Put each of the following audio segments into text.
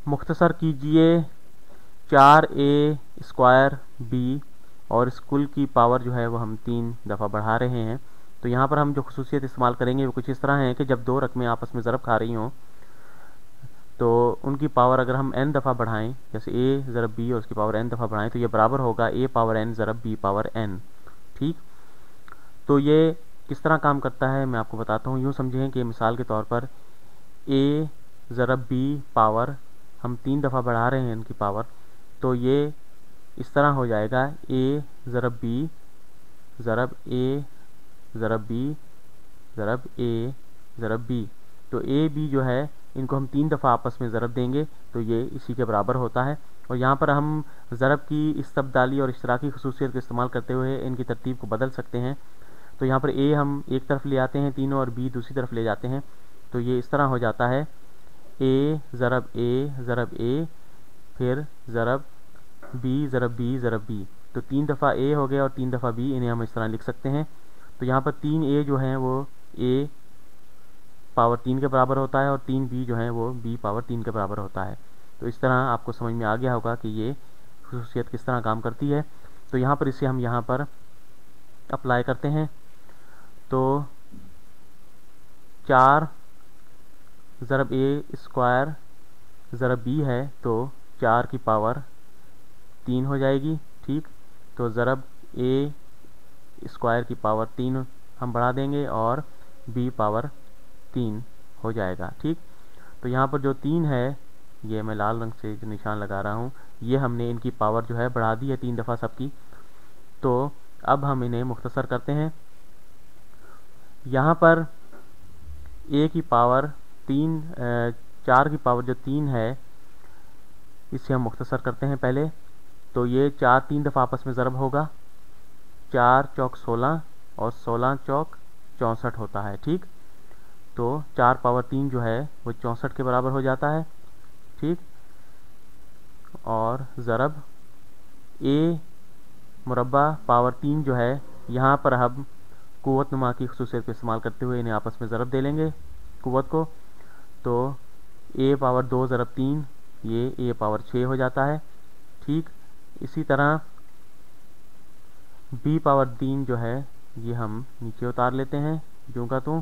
मुख्तसर कीजिए 4a² b, और इस कुल की पावर जो है वो हम 3 दफ़ा बढ़ा रहे हैं। तो यहाँ पर हम जो खसूसियत इस्तेमाल करेंगे वो कुछ इस तरह है कि जब दो रकमें आपस में ज़रब खा रही हों तो उनकी पावर अगर हम n दफ़ा बढ़ाएं, जैसे a ज़रब b और उसकी पावर n दफ़ा बढ़ाएं, तो ये बराबर होगा a power n ज़रब b power n। ठीक, तो ये किस तरह काम करता है मैं आपको बताता हूँ। यूँ समझें कि मिसाल के तौर पर a ज़रब b पावर हम 3 दफ़ा बढ़ा रहे हैं इनकी पावर, तो ये इस तरह हो जाएगा a ज़रब b ज़रब a ज़रब b ज़रब a ज़रब b। तो a b जो है इनको हम 3 दफ़ा आपस में ज़रब देंगे तो ये इसी के बराबर होता है। और यहाँ पर हम ज़रब की इस्तबदाली और इश्तराकी खसूसियत का इस्तेमाल करते हुए इनकी तरतीब को बदल सकते हैं। तो यहाँ पर a हम एक तरफ ले आते हैं तीनों और b दूसरी तरफ ले जाते हैं, तो ये इस तरह हो जाता है a ज़रब a ज़रब a फिर ज़रब b ज़रब b ज़रब b। तो 3 दफ़ा a हो गया और 3 दफ़ा b, इन्हें हम इस तरह लिख सकते हैं। तो यहाँ पर 3a जो हैं वो a पावर 3 के बराबर होता है और 3b जो है वो b पावर 3 के बराबर होता है। तो इस तरह आपको समझ में आ गया होगा कि ये खसूसियत किस तरह काम करती है। तो यहाँ पर इसे हम यहाँ पर अप्लाई करते हैं। तो 4 ज़रब a² ज़रब b है तो 4 की पावर 3 हो जाएगी। ठीक, तो ज़रब a² की पावर 3 हम बढ़ा देंगे और b पावर 3 हो जाएगा। ठीक, तो यहाँ पर जो 3 है, ये मैं लाल रंग से जो निशान लगा रहा हूँ, ये हमने इनकी पावर जो है बढ़ा दी है 3 दफ़ा सबकी। तो अब हम इन्हें मुख्तसर करते हैं। यहाँ पर a की पावर 4 की पावर जो 3 है इसे हम मुख्तसर करते हैं पहले। तो ये 4 3 दफ़ा आपस में ज़रब होगा, 4 चौक 16 और 16 चौक 64 होता है। ठीक, तो 4 पावर 3 जो है वो 64 के बराबर हो जाता है। ठीक, और ज़रब a मुरब्बा पावर 3 जो है, यहाँ पर हम क़ुव्वत नुमा की खसूसियत को इस्तेमाल करते हुए इन्हें आपस में ज़रब दे लेंगे क़ुव्वत को। तो a पावर 2 ज़रब 3 ये a पावर 6 हो जाता है। ठीक, इसी तरह b पावर 3 जो है ये हम नीचे उतार लेते हैं यूँ का त्यों।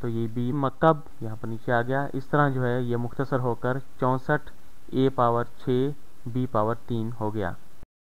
तो ये b मक्कब यहाँ पर नीचे आ गया। इस तरह जो है ये मुख्तसर होकर 64 a पावर 6 b पावर 3 हो गया।